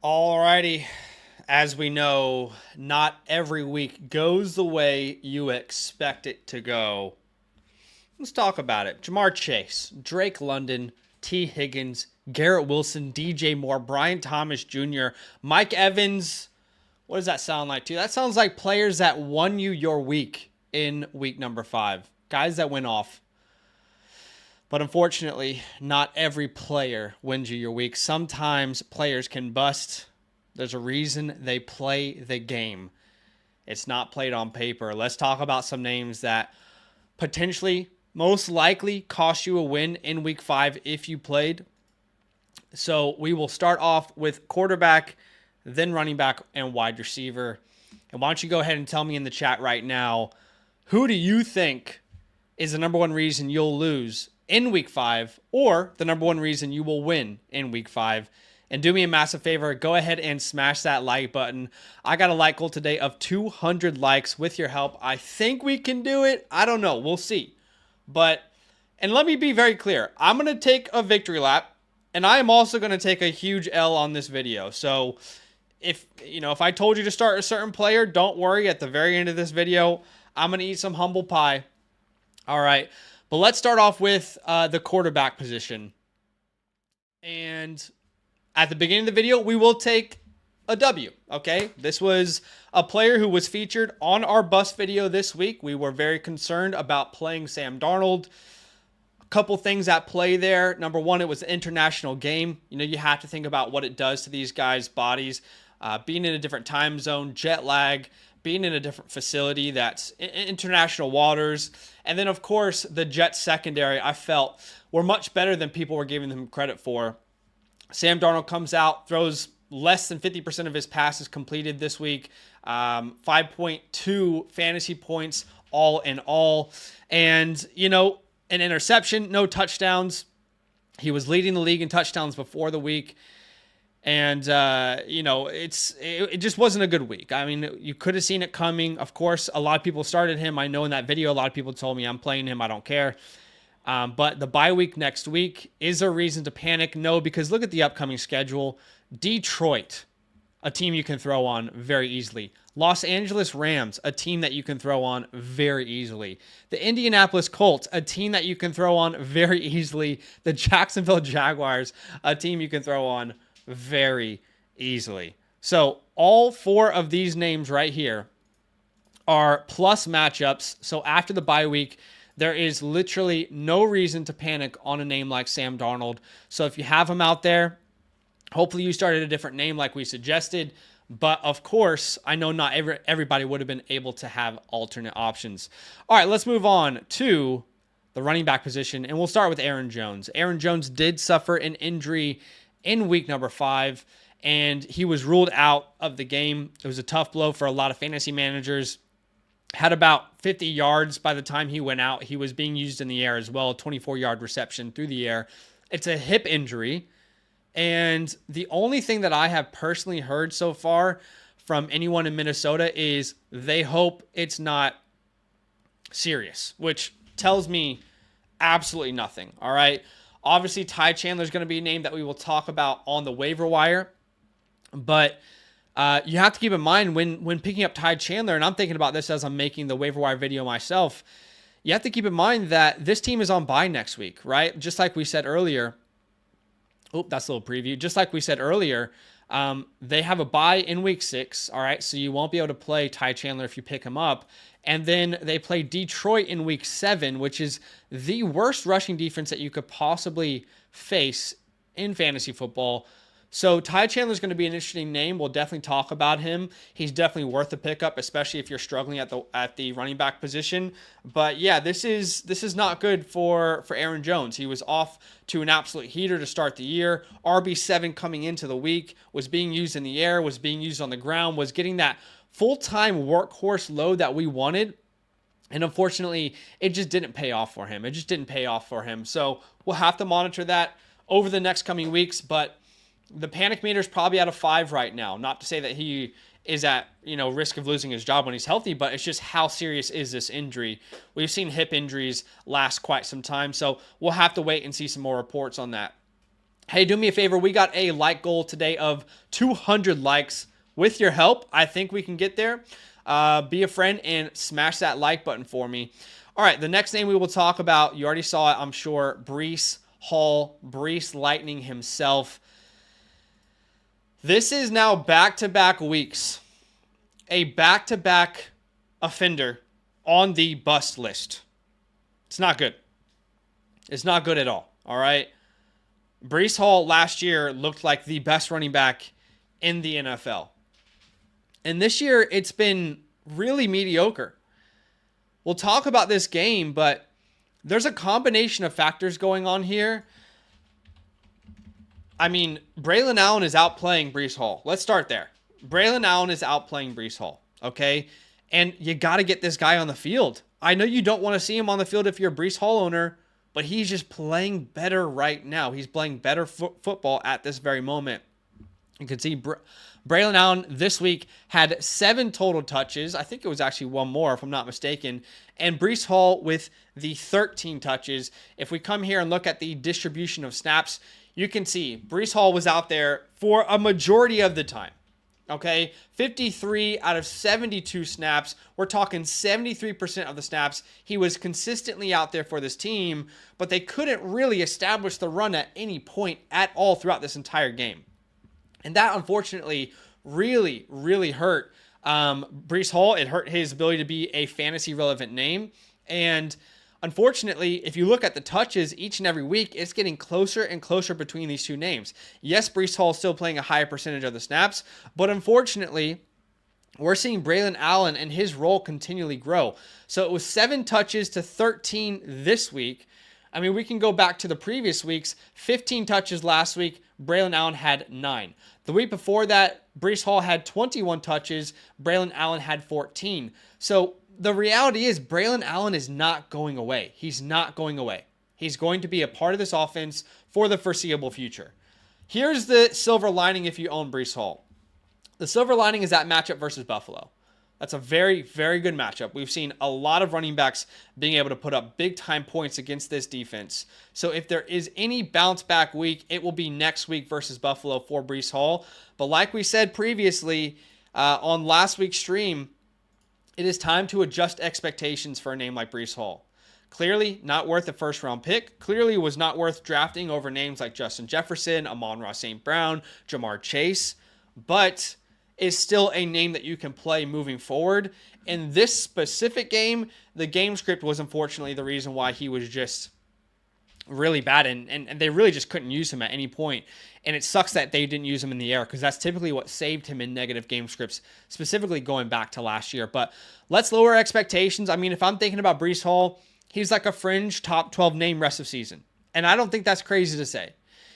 Alrighty. As we know, not every week goes the way you expect it to go. Let's talk about it. Jamar Chase, Drake London, T. Higgins, Garrett Wilson, DJ Moore, Brian Thomas Jr., Mike Evans. What does that sound like to you? That sounds like players that won you your week in week number 5. Guys that went off. But unfortunately, not every player wins you your week. Sometimes players can bust. There's a reason they play the game. It's not played on paper. Let's talk about some names that potentially, most likely, cost you a win in week 5 if you played. So we will start off with quarterback, then running back, and wide receiver. And why don't you go ahead and tell me in the chat right now, who do you think is the number one reason you'll lose in week 5 or the number one reason you will win in week 5? And do me a massive favor, go ahead and smash that like button. I got a like goal today of 200 likes with your help. I think we can do it. I don't know. We'll see. And let me be very clear. I'm going to take a victory lap, and I am also going to take a huge L on this video. So if I told you to start a certain player, don't worry. At the very end of this video, I'm going to eat some humble pie. All right. But let's start off with the quarterback position. And at the beginning of the video, we will take a W, okay? This was a player who was featured on our bust video this week. We were very concerned about playing Sam Darnold. A couple things at play there. Number one, it was an international game. You have to think about what it does to these guys' bodies. Being in a different time zone, jet lag, being in a different facility that's international waters. And then, of course, the Jets secondary, I felt, were much better than people were giving them credit for. Sam Darnold comes out, throws less than 50% of his passes completed this week. 5.2 fantasy points all in all. And, an interception, no touchdowns. He was leading the league in touchdowns before the week. And, it just wasn't a good week. I mean, you could have seen it coming. Of course, a lot of people started him. I know in that video, a lot of people told me I'm playing him. I don't care. But the bye week next week is a reason to panic. No, because look at the upcoming schedule. Detroit, a team you can throw on very easily. Los Angeles Rams, a team that you can throw on very easily. The Indianapolis Colts, a team that you can throw on very easily. The Jacksonville Jaguars, a team you can throw on very easily. So all 4 of these names right here are plus matchups. So after the bye week, there is literally no reason to panic on a name like Sam Darnold. So if you have him out there, hopefully you started a different name like we suggested. But of course, I know not everybody would have been able to have alternate options. All right, let's move on to the running back position. And we'll start with Aaron Jones. Aaron Jones did suffer an injury in week number 5, and he was ruled out of the game. It was a tough blow for a lot of fantasy managers. Had about 50 yards by the time he went out. He was being used in the air as well, a 24-yard reception through the air. It's a hip injury. And the only thing that I have personally heard so far from anyone in Minnesota is they hope it's not serious, which tells me absolutely nothing, all right? Obviously, Ty Chandler is going to be a name that we will talk about on the waiver wire. But you have to keep in mind when picking up Ty Chandler, and I'm thinking about this as I'm making the waiver wire video myself, you have to keep in mind that this team is on bye next week, right? Just like we said earlier. Oh, that's a little preview. Just like we said earlier, they have a bye in week 6, all right? So you won't be able to play Ty Chandler if you pick him up. And then they play Detroit in week 7, which is the worst rushing defense that you could possibly face in fantasy football. So Ty Chandler is going to be an interesting name. We'll definitely talk about him. He's definitely worth a pickup, especially if you're struggling at the running back position. But yeah, this is not good for Aaron Jones. He was off to an absolute heater to start the year. RB7 coming into the week, was being used in the air, was being used on the ground, was getting that full-time workhorse load that we wanted. And unfortunately, it just didn't pay off for him. So we'll have to monitor that over the next coming weeks. But the panic meter is probably at a 5 right now. Not to say that he is at risk of losing his job when he's healthy, but it's just how serious is this injury? We've seen hip injuries last quite some time, so we'll have to wait and see some more reports on that. Hey, do me a favor. We got a like goal today of 200 likes. With your help, I think we can get there. Be a friend and smash that like button for me. All right, the next name we will talk about, you already saw it, I'm sure, Breece Hall, Breece Lightning himself. This is now back-to-back weeks. A back-to-back offender on the bust list. It's not good. It's not good at all right? Breece Hall last year looked like the best running back in the NFL. And this year, it's been really mediocre. We'll talk about this game, but there's a combination of factors going on here. I mean, Braylon Allen is outplaying Breece Hall. Let's start there. Braylon Allen is outplaying Breece Hall, okay? And you got to get this guy on the field. I know you don't want to see him on the field if you're a Breece Hall owner, but he's just playing better right now. He's playing better football at this very moment. You can see Braylon Allen this week had 7 total touches. I think it was actually one more, if I'm not mistaken. And Breece Hall with the 13 touches. If we come here and look at the distribution of snaps, you can see Breece Hall was out there for a majority of the time. Okay, 53 out of 72 snaps. We're talking 73% of the snaps. He was consistently out there for this team, but they couldn't really establish the run at any point at all throughout this entire game. And that, unfortunately, really, really hurt Breece Hall. It hurt his ability to be a fantasy-relevant name. And unfortunately, if you look at the touches each and every week, it's getting closer and closer between these two names. Yes, Breece Hall is still playing a higher percentage of the snaps, but unfortunately, we're seeing Braylon Allen and his role continually grow. So it was 7 touches to 13 this week. I mean, we can go back to the previous weeks. 15 touches last week. Braylon Allen had 9. The week before that, Breece Hall had 21 touches. Braylon Allen had 14. So the reality is Braylon Allen is not going away. He's not going away. He's going to be a part of this offense for the foreseeable future. Here's the silver lining if you own Breece Hall. The silver lining is that matchup versus Buffalo. That's a very, very good matchup. We've seen a lot of running backs being able to put up big-time points against this defense. So if there is any bounce-back week, it will be next week versus Buffalo for Breece Hall. But like we said previously on last week's stream, it is time to adjust expectations for a name like Breece Hall. Clearly not worth a first-round pick. Clearly was not worth drafting over names like Justin Jefferson, Amon-Ra St. Brown, Jamar Chase. But is still a name that you can play moving forward. In this specific game, the game script was unfortunately the reason why he was just really bad, and they really just couldn't use him at any point. And it sucks that they didn't use him in the air, because that's typically what saved him in negative game scripts, specifically going back to last year. But let's lower expectations. I mean, if I'm thinking about Breece Hall, he's like a fringe top 12 name rest of season. And I don't think that's crazy to say.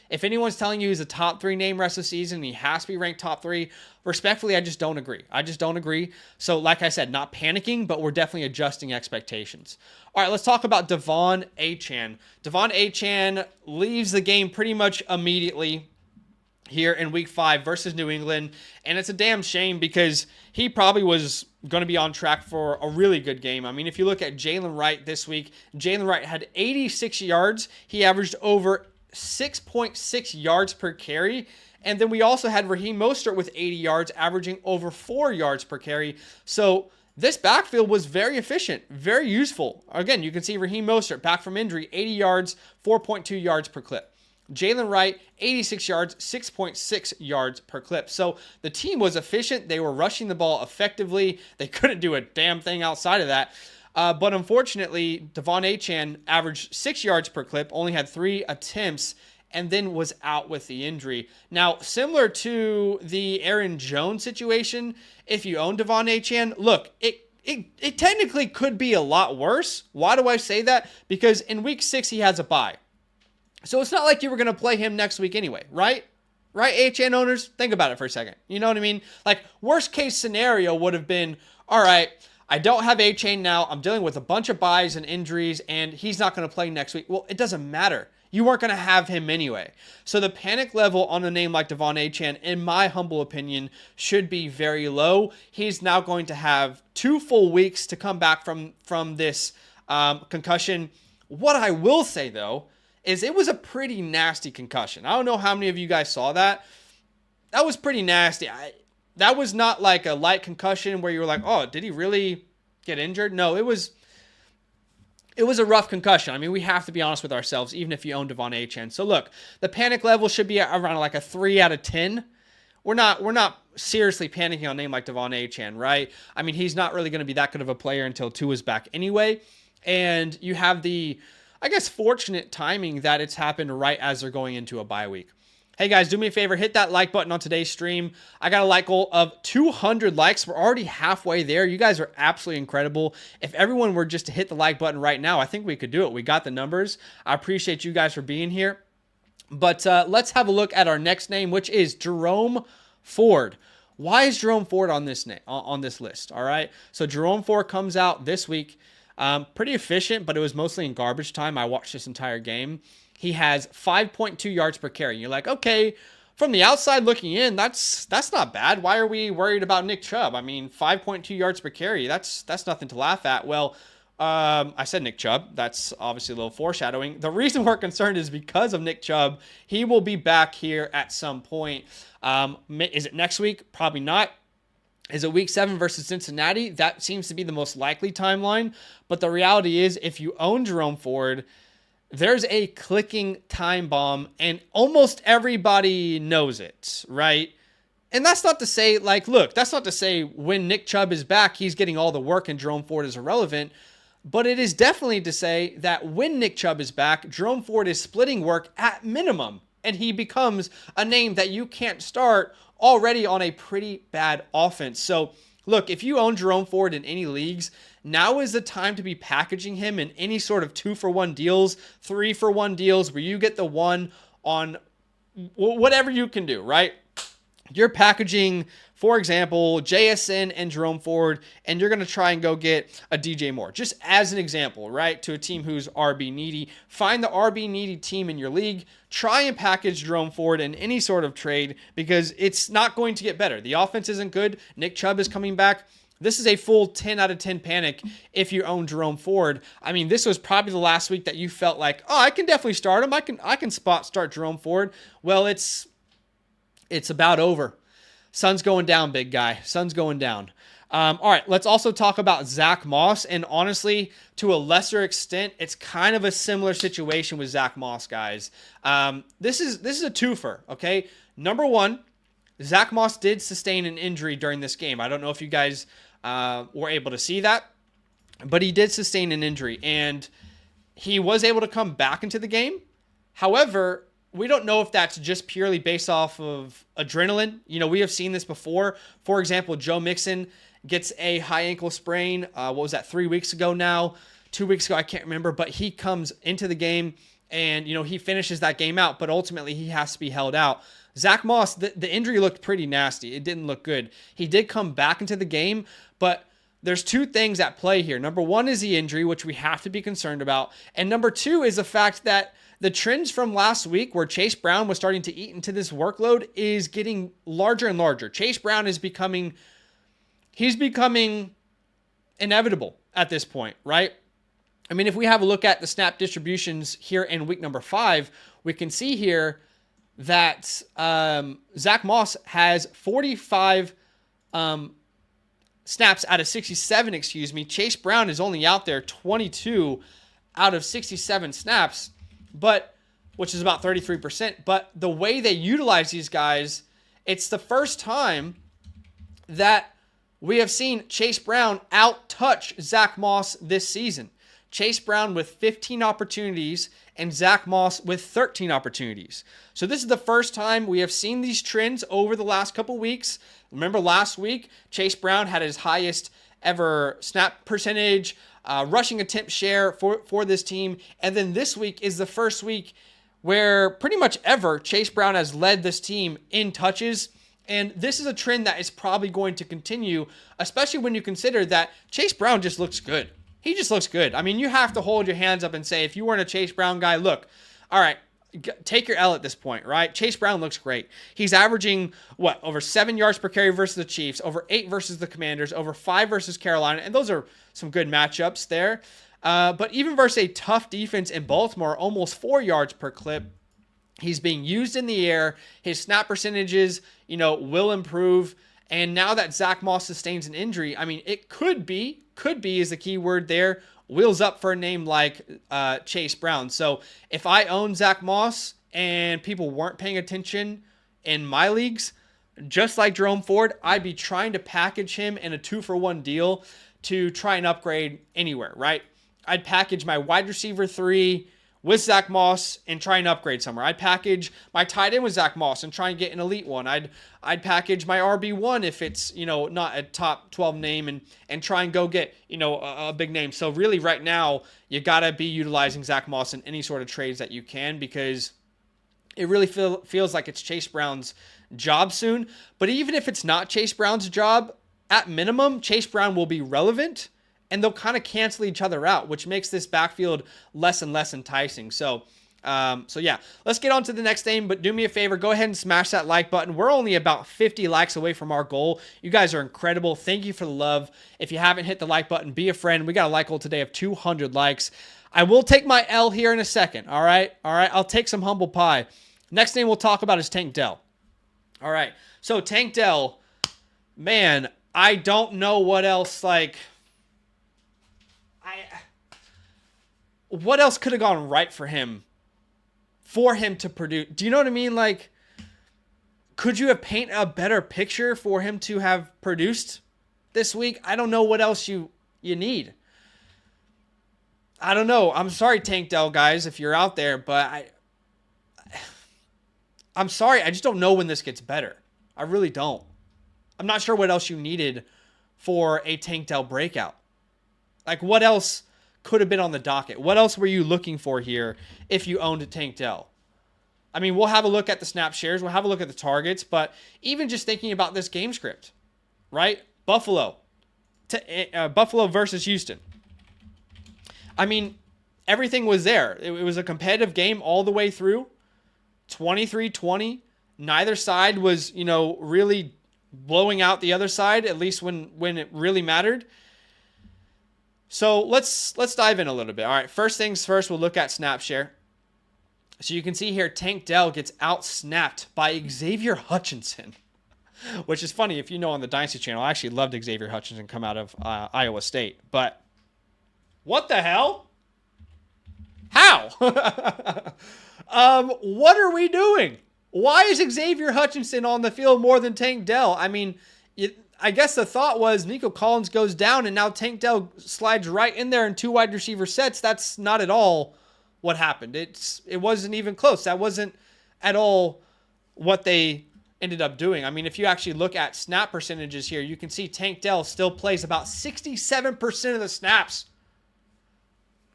If anyone's telling you he's a top 3 name rest of season and he has to be ranked top 3, respectfully, I just don't agree. So like I said, not panicking, but we're definitely adjusting expectations. All right, let's talk about Devon Achane. Devon Achane leaves the game pretty much immediately here in week 5 versus New England. And it's a damn shame, because he probably was going to be on track for a really good game. I mean, if you look at Jalen Wright this week, Jalen Wright had 86 yards. He averaged over 6.6 yards per carry. And then we also had Raheem Mostert with 80 yards, averaging over 4 yards per carry. So this backfield was very efficient, very useful. Again, you can see Raheem Mostert back from injury, 80 yards, 4.2 yards per clip. Jalen Wright, 86 yards, 6.6 yards per clip. So the team was efficient. They were rushing the ball effectively. They couldn't do a damn thing outside of that. But unfortunately, Devon Achane averaged 6 yards per clip, only had 3 attempts, and then was out with the injury. Now, similar to the Aaron Jones situation, if you own Devon Achane, look, it technically could be a lot worse. Why do I say that? Because in week 6, he has a bye. So it's not like you were going to play him next week anyway, right? Right, Achane owners? Think about it for a second. You know what I mean? Like, worst case scenario would have been, all right, I don't have Achane now. I'm dealing with a bunch of buys and injuries, and he's not going to play next week. Well, it doesn't matter. You weren't going to have him anyway. So the panic level on a name like Devon Achane, in my humble opinion, should be very low. He's now going to have 2 full weeks to come back from this concussion. What I will say, though, is it was a pretty nasty concussion. I don't know how many of you guys saw that. That was pretty nasty. That was not like a light concussion where you were like, oh, did he really get injured? No, it was a rough concussion. I mean, we have to be honest with ourselves, even if you own Achane. So look, the panic level should be around like a 3 out of 10. We're not seriously panicking on a name like Achane, right? I mean, he's not really going to be that good of a player until Tua's back anyway. And you have the, I guess, fortunate timing that it's happened right as they're going into a bye week. Hey guys, do me a favor, hit that like button on today's stream. I got a like goal of 200 likes. We're already halfway there. You guys are absolutely incredible. If everyone were just to hit the like button right now, I think we could do it. We got the numbers. I appreciate you guys for being here. But let's have a look at our next name, which is Jerome Ford. Why is Jerome Ford on this list? All right. So Jerome Ford comes out this week. Pretty efficient, but it was mostly in garbage time. I watched this entire game. He has 5.2 yards per carry. You're like, okay, from the outside looking in, that's not bad. Why are we worried about Nick Chubb? I mean, 5.2 yards per carry, that's nothing to laugh at. Well, I said Nick Chubb. That's obviously a little foreshadowing. The reason we're concerned is because of Nick Chubb. He will be back here at some point. Is it next week? Probably not. Is it week 7 versus Cincinnati? That seems to be the most likely timeline. But the reality is, if you own Jerome Ford, there's a clicking time bomb, and almost everybody knows it, right? And that's not to say, like, look, that's not to say when Nick Chubb is back, he's getting all the work and Jerome Ford is irrelevant. But it is definitely to say that when Nick Chubb is back, Jerome Ford is splitting work at minimum, and he becomes a name that you can't start already on a pretty bad offense. So, look, if you own Jerome Ford in any leagues, now is the time to be packaging him in any sort of 2-for-1 deals, 3-for-1 deals where you get the one on whatever you can do, right? You're packaging, for example, JSN and Jerome Ford, and you're going to try and go get a DJ Moore. Just as an example, right, to a team who's RB needy. Find the RB needy team in your league. Try and package Jerome Ford in any sort of trade because it's not going to get better. The offense isn't good. Nick Chubb is coming back. This is a full 10 out of 10 panic if you own Jerome Ford. I mean, this was probably the last week that you felt like, oh, I can definitely start him. I can start Jerome Ford. Well, it's about over. Sun's going down, big guy. Sun's going down. All right, let's also talk about Zach Moss. And honestly, to a lesser extent, it's kind of a similar situation with Zach Moss, guys. This is a twofer, okay? Number one, Zach Moss did sustain an injury during this game. I don't know if you guys were able to see that, but he did sustain an injury, and he was able to come back into the game. However, we don't know if that's just purely based off of adrenaline. You know, we have seen this before. For example, Joe Mixon gets a high ankle sprain. What was that, 3 weeks ago now? 2 weeks ago, I can't remember, but he comes into the game and, you know, he finishes that game out, but ultimately he has to be held out. Zach Moss, the injury looked pretty nasty. It didn't look good. He did come back into the game, but there's two things at play here. Number one is the injury, which we have to be concerned about. And number two is the fact that the trends from last week where Chase Brown was starting to eat into this workload is getting larger and larger. Chase Brown is becoming inevitable at this point, right? I mean, if we have a look at the snap distributions here in week number 5, we can see here that Zach Moss has 45 snaps out of 67, Chase Brown is only out there 22 out of 67 snaps, but which is about 33%. But the way they utilize these guys, it's the first time that we have seen Chase Brown out-touch Zach Moss this season. Chase Brown with 15 opportunities and Zach Moss with 13 opportunities. So this is the first time we have seen these trends over the last couple weeks. Remember last week, Chase Brown had his highest ever snap percentage, rushing attempt share for this team. And then this week is the first week where pretty much ever Chase Brown has led this team in touches. And this is a trend that is probably going to continue, especially when you consider that Chase Brown just looks good. He just looks good. I mean, you have to hold your hands up and say, if you weren't a Chase Brown guy, look, all right, take your L at this point, right? Chase Brown looks great. He's averaging, over 7 yards per carry versus the Chiefs, over 8 versus the Commanders, over 5 versus Carolina, and those are some good matchups there. But even versus a tough defense in Baltimore, almost 4 yards per clip, he's being used in the air. His snap percentages, will improve. And now that Zach Moss sustains an injury, I mean, it could be is the key word there, wheels up for a name like Chase Brown. So if I own Zach Moss and people weren't paying attention in my leagues, just like Jerome Ford, I'd be trying to package him in a 2-for-1 deal to try and upgrade anywhere, right? I'd package my wide receiver 3 with Zach Moss and try and upgrade somewhere. I'd package my tight end with Zach Moss and try and get an elite one. I'd package my RB1 if it's, not a top 12 name and try and go get, a big name. So really right now, you got to be utilizing Zach Moss in any sort of trades that you can, because it really feels like it's Chase Brown's job soon. But even if it's not Chase Brown's job, at minimum, Chase Brown will be relevant, and they'll kind of cancel each other out, which makes this backfield less and less enticing. So yeah, let's get on to the next name, but do me a favor, go ahead and smash that like button. We're only about 50 likes away from our goal. You guys are incredible. Thank you for the love. If you haven't hit the like button, be a friend. We got a like goal today of 200 likes. I will take my L here in a second, all right? I'll take some humble pie. Next name we'll talk about is Tank Dell. All right, so Tank Dell, man, I don't know what else, what else could have gone right for him to produce? Do you know what I mean? Could you have painted a better picture for him to have produced this week? I don't know what else you need. I don't know. I'm sorry, Tank Dell guys, if you're out there, but I'm sorry. I just don't know when this gets better. I really don't. I'm not sure what else you needed for a Tank Dell breakout. What else could have been on the docket? What else were you looking for here if you owned a Tank Dell? I mean, we'll have a look at the snap shares. We'll have a look at the targets. But even just thinking about this game script, right? Buffalo versus Houston. I mean, everything was there. It was a competitive game all the way through. 23-20. Neither side was, really blowing out the other side, at least when it really mattered. So let's dive in a little bit. All right, first things first, we'll look at snap share. So you can see here, Tank Dell gets out-snapped by Xavier Hutchinson, which is funny. If you know on the Dynasty channel, I actually loved Xavier Hutchinson come out of Iowa State. But what the hell? How? What are we doing? Why is Xavier Hutchinson on the field more than Tank Dell? I mean, I guess the thought was Nico Collins goes down and now Tank Dell slides right in there in 2 wide receiver sets. That's not at all what happened. It wasn't even close. That wasn't at all what they ended up doing. I mean, if you actually look at snap percentages here, you can see Tank Dell still plays about 67% of the snaps.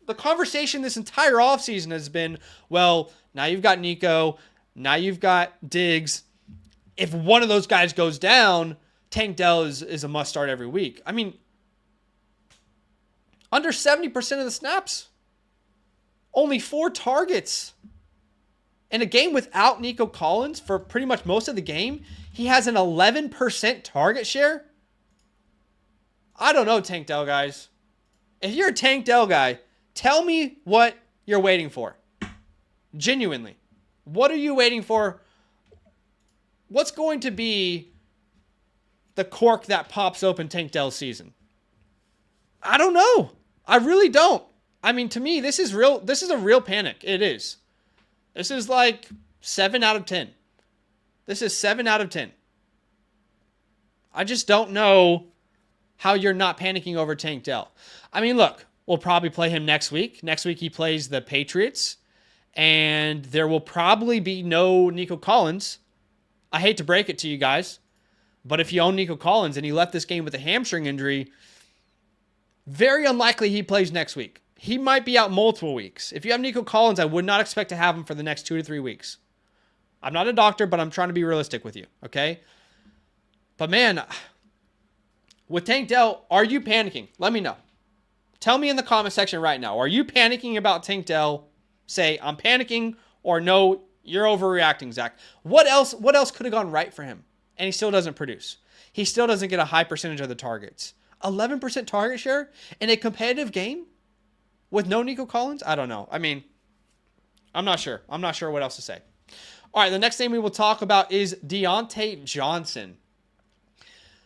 The conversation this entire offseason has been, well, now you've got Nico, now you've got Diggs. If one of those guys goes down, Tank Dell is a must start every week. I mean, under 70% of the snaps, only 4 targets. In a game without Nico Collins for pretty much most of the game, he has an 11% target share. I don't know, Tank Dell guys. If you're a Tank Dell guy, tell me what you're waiting for. Genuinely. What are you waiting for? What's going to be the cork that pops open Tank Dell's season? I don't know. I really don't. I mean, to me, this is real. This is a real panic. It is. This is like 7 out of 10. This is 7 out of 10. I just don't know how you're not panicking over Tank Dell. I mean, look, we'll probably play him next week. Next week he plays the Patriots, and there will probably be no Nico Collins. I hate to break it to you guys, but if you own Nico Collins and he left this game with a hamstring injury, very unlikely he plays next week. He might be out multiple weeks. If you have Nico Collins, I would not expect to have him for the next 2 to 3 weeks. I'm not a doctor, but I'm trying to be realistic with you, okay? But man, with Tank Dell, are you panicking? Let me know. Tell me in the comment section right now. Are you panicking about Tank Dell? Say, I'm panicking, or no, you're overreacting, Zach. What else could have gone right for him? And he still doesn't produce. He still doesn't get a high percentage of the targets. 11% target share in a competitive game? with no Nico Collins? I don't know. I mean, I'm not sure. I'm not sure what else to say. All right, the next thing we will talk about is Diontae Johnson.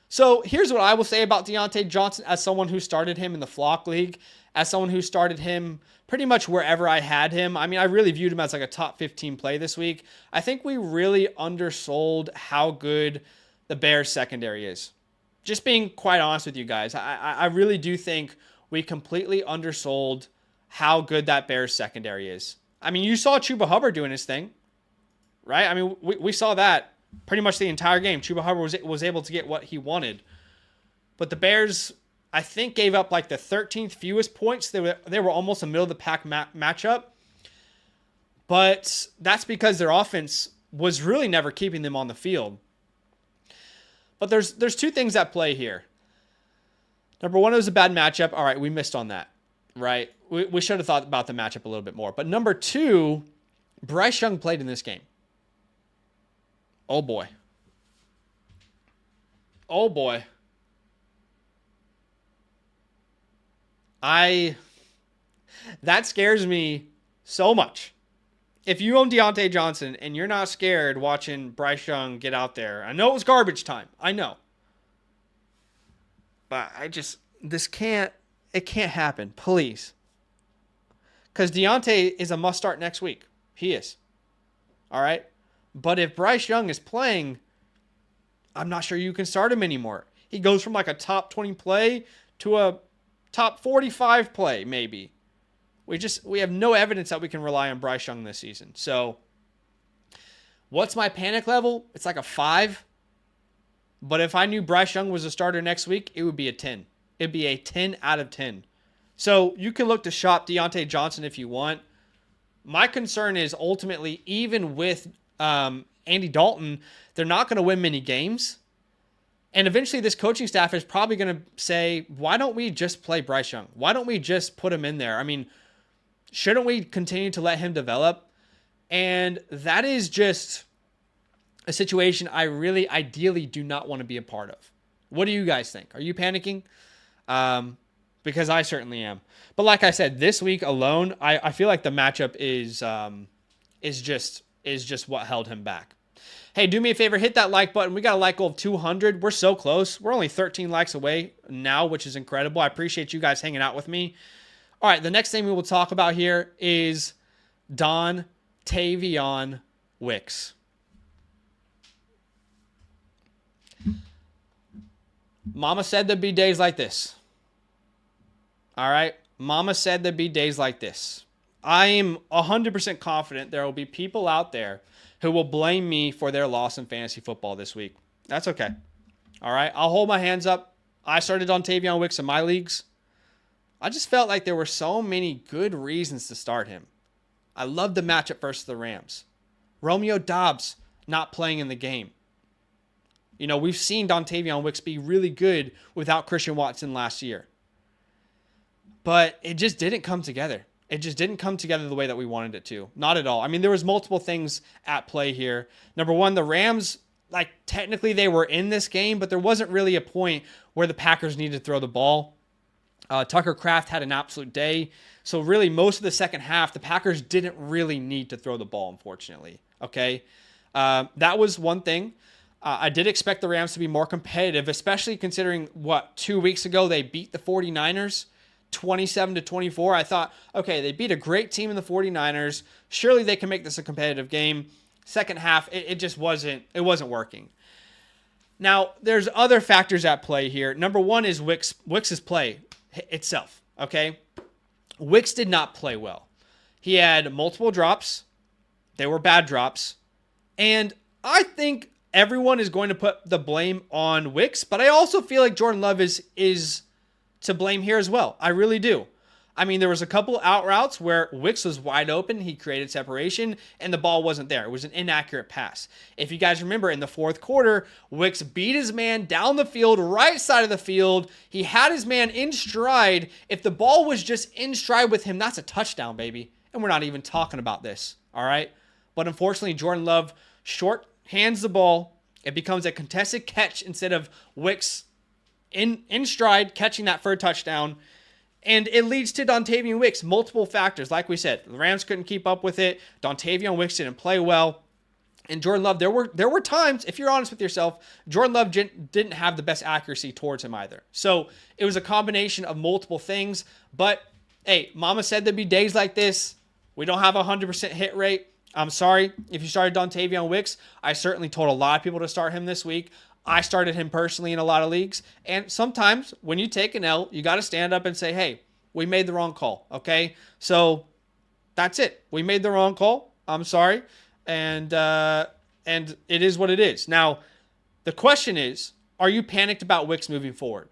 So here's what I will say about Diontae Johnson as someone who started him in the Flock League, as someone who started him pretty much wherever I had him. I mean, I really viewed him as like a top 15 play this week. I think we really undersold how good the Bears secondary is. Just being quite honest with you guys, I really do think we completely undersold how good that Bears secondary is. I mean, you saw Chuba Hubbard doing his thing, right? I mean, we saw that pretty much the entire game. Chuba Hubbard was able to get what he wanted. But the Bears, I think, gave up like the 13th fewest points. They were almost a middle-of-the-pack matchup. But that's because their offense was really never keeping them on the field. But there's two things at play here. Number one, it was a bad matchup. All right, we missed on that, right? We should have thought about the matchup a little bit more. But number two, Bryce Young played in this game. Oh, boy. Oh, boy. That scares me so much. If you own Diontae Johnson and you're not scared watching Bryce Young get out there, I know it was garbage time. I know. But it can't happen. Please. Because Diontae is a must start next week. He is. All right? But if Bryce Young is playing, I'm not sure you can start him anymore. He goes from like a top 20 play to a top 45 play, maybe. We have no evidence that we can rely on Bryce Young this season. So, what's my panic level? It's like a 5. But if I knew Bryce Young was a starter next week, it would be a 10. It'd be a 10 out of 10. So, you can look to shop Diontae Johnson if you want. My concern is ultimately, even with Andy Dalton, they're not going to win many games. And eventually this coaching staff is probably going to say, why don't we just play Bryce Young? Why don't we just put him in there? I mean, shouldn't we continue to let him develop? And that is just a situation I really ideally do not want to be a part of. What do you guys think? Are you panicking? Because I certainly am. But like I said, this week alone, I feel like the matchup is just what held him back. Hey, do me a favor, hit that like button. We got a like goal of 200. We're so close. We're only 13 likes away now, which is incredible. I appreciate you guys hanging out with me. All right, the next thing we will talk about here is Dontayvion Wicks. Mama said there'd be days like this. All right? Mama said there'd be days like this. I am 100% confident there will be people out there who will blame me for their loss in fantasy football this week. That's okay. All right? I'll hold my hands up. I started Dontayvion Wicks in my leagues. I just felt like there were so many good reasons to start him. I love the matchup versus the Rams. Romeo Doubs not playing in the game. You know, we've seen Dontayvion Wicks be really good without Christian Watson last year. But it just didn't come together. It just didn't come together the way that we wanted it to. Not at all. I mean, there was multiple things at play here. Number one, the Rams, like technically they were in this game, but there wasn't really a point where the Packers needed to throw the ball. Tucker Kraft had an absolute day. So really most of the second half, the Packers didn't really need to throw the ball, unfortunately. Okay. That was one thing. I did expect the Rams to be more competitive, especially considering 2 weeks ago they beat the 49ers 27-24. I thought, okay, they beat a great team in the 49ers. Surely they can make this a competitive game. Second half, it just wasn't working. Now, there's other factors at play here. Number one is Wicks' play itself, okay? Wicks did not play well. He had multiple drops. They were bad drops. And I think everyone is going to put the blame on Wicks, but I also feel like Jordan Love is to blame here as well. I really do. I mean, there was a couple out routes where Wicks was wide open. He created separation, and the ball wasn't there. It was an inaccurate pass. If you guys remember, in the fourth quarter, Wicks beat his man down the field, right side of the field. He had his man in stride. If the ball was just in stride with him, that's a touchdown, baby. And we're not even talking about this, all right? But unfortunately, Jordan Love short hands the ball. It becomes a contested catch instead of Wicks in stride catching that for a touchdown. And it leads to Dontavian Wicks, multiple factors. Like we said, the Rams couldn't keep up with it. Dontavian Wicks didn't play well. And Jordan Love, there were times, if you're honest with yourself, Jordan Love didn't have the best accuracy towards him either. So it was a combination of multiple things. But, hey, Mama said there'd be days like this. We don't have a 100% hit rate. I'm sorry if you started Dontavian Wicks. I certainly told a lot of people to start him this week. I started him personally in a lot of leagues. And sometimes when you take an L, you got to stand up and say, hey, we made the wrong call, okay? So that's it. We made the wrong call. I'm sorry. And it is what it is. Now, the question is, are you panicked about Wicks moving forward?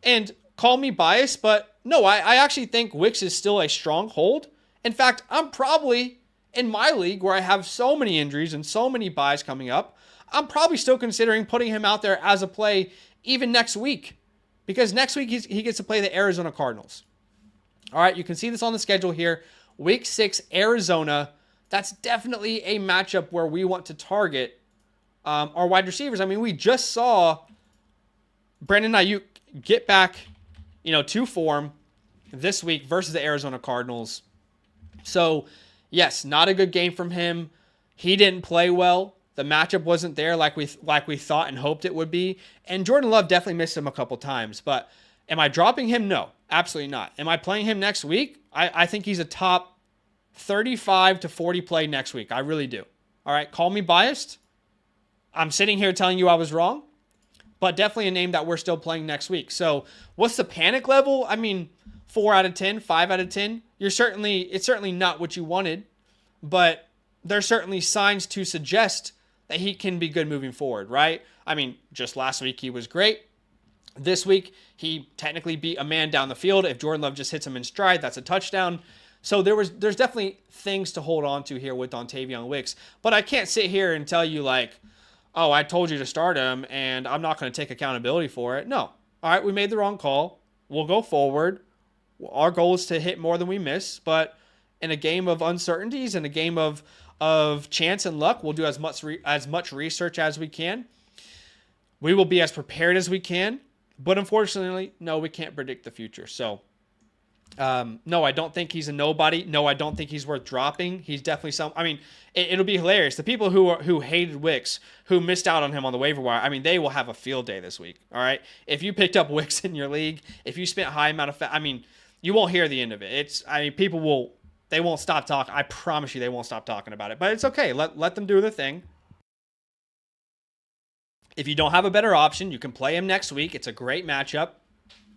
And call me biased, but no, I actually think Wicks is still a strong hold. In fact, I'm probably in my league where I have so many injuries and so many buys coming up, I'm probably still considering putting him out there as a play even next week, because next week he gets to play the Arizona Cardinals. All right, you can see this on the schedule here. Week 6, Arizona. That's definitely a matchup where we want to target our wide receivers. I mean, we just saw Brandon Ayuk get back, to form this week versus the Arizona Cardinals. So, yes, not a good game from him. He didn't play well. The matchup wasn't there like we thought and hoped it would be. And Jordan Love definitely missed him a couple times. But am I dropping him? No, absolutely not. Am I playing him next week? I think he's a top 35 to 40 play next week. I really do. All right, call me biased. I'm sitting here telling you I was wrong, but definitely a name that we're still playing next week. So what's the panic level? I mean, 4 out of 10, 5 out of 10. It's certainly not what you wanted, but there's certainly signs to suggest that he can be good moving forward, right? I mean, just last week he was great. This week he technically beat a man down the field. If Jordan Love just hits him in stride, that's a touchdown. So there's definitely things to hold on to here with Dontavian Wicks. But I can't sit here and tell you like, oh, I told you to start him and I'm not going to take accountability for it. No. All right, we made the wrong call. We'll go forward. Our goal is to hit more than we miss. But in a game of uncertainties, in a game of chance and luck, we'll do as much research as we can. We will be as prepared as we can. But unfortunately, no, we can't predict the future. So, no, I don't think he's a nobody. No, I don't think he's worth dropping. He's definitely it'll be hilarious. The people who hated Wicks, who missed out on him on the waiver wire, I mean, they will have a field day this week. All right. If you picked up Wicks in your league, if you spent a high amount of you won't hear the end of it. They won't stop talking. I promise you they won't stop talking about it. But it's okay. Let them do their thing. If you don't have a better option, you can play him next week. It's a great matchup.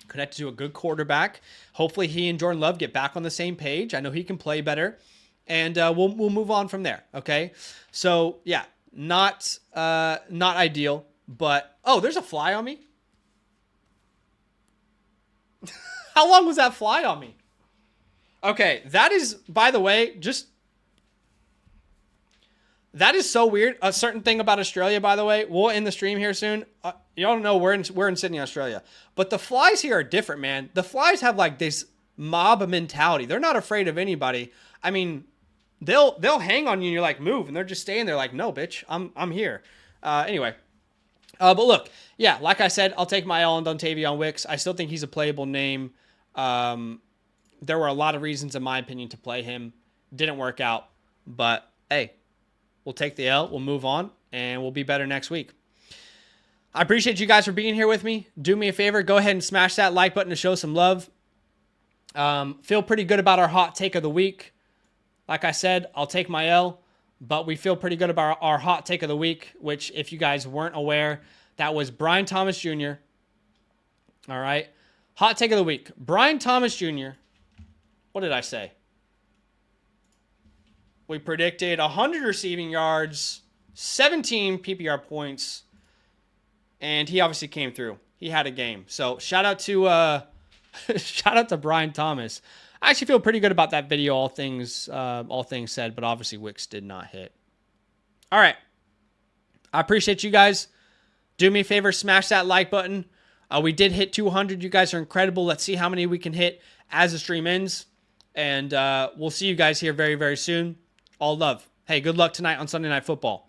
Connected to a good quarterback. Hopefully he and Jordan Love get back on the same page. I know he can play better. And we'll move on from there. Okay. So yeah, not ideal, but there's a fly on me. How long was that fly on me? Okay. That is, by the way, that is so weird. A certain thing about Australia, by the way, we'll end the stream here soon. Y'all know we're in Sydney, Australia. But the flies here are different, man. The flies have like this mob mentality. They're not afraid of anybody. I mean, they'll hang on you and you're like, move. And they're just staying there like, no, bitch, I'm here. Anyway. But look, yeah, like I said, I'll take my L on Dontavian Wicks. I still think he's a playable name. There were a lot of reasons, in my opinion, to play him. Didn't work out. But, hey, we'll take the L. We'll move on. And we'll be better next week. I appreciate you guys for being here with me. Do me a favor. Go ahead and smash that like button to show some love. Feel pretty good about our hot take of the week. Like I said, I'll take my L. But we feel pretty good about our hot take of the week, which, if you guys weren't aware, that was Brian Thomas Jr. All right. Hot take of the week. Brian Thomas Jr. What did I say? We predicted 100 receiving yards, 17 PPR points, and he obviously came through. He had a game. So shout out to Brian Thomas. I actually feel pretty good about that video, all things said, but obviously Wicks did not hit. All right. I appreciate you guys. Do me a favor, smash that like button. We did hit 200. You guys are incredible. Let's see how many we can hit as the stream ends. And we'll see you guys here very, very soon. All love. Hey, good luck tonight on Sunday Night Football.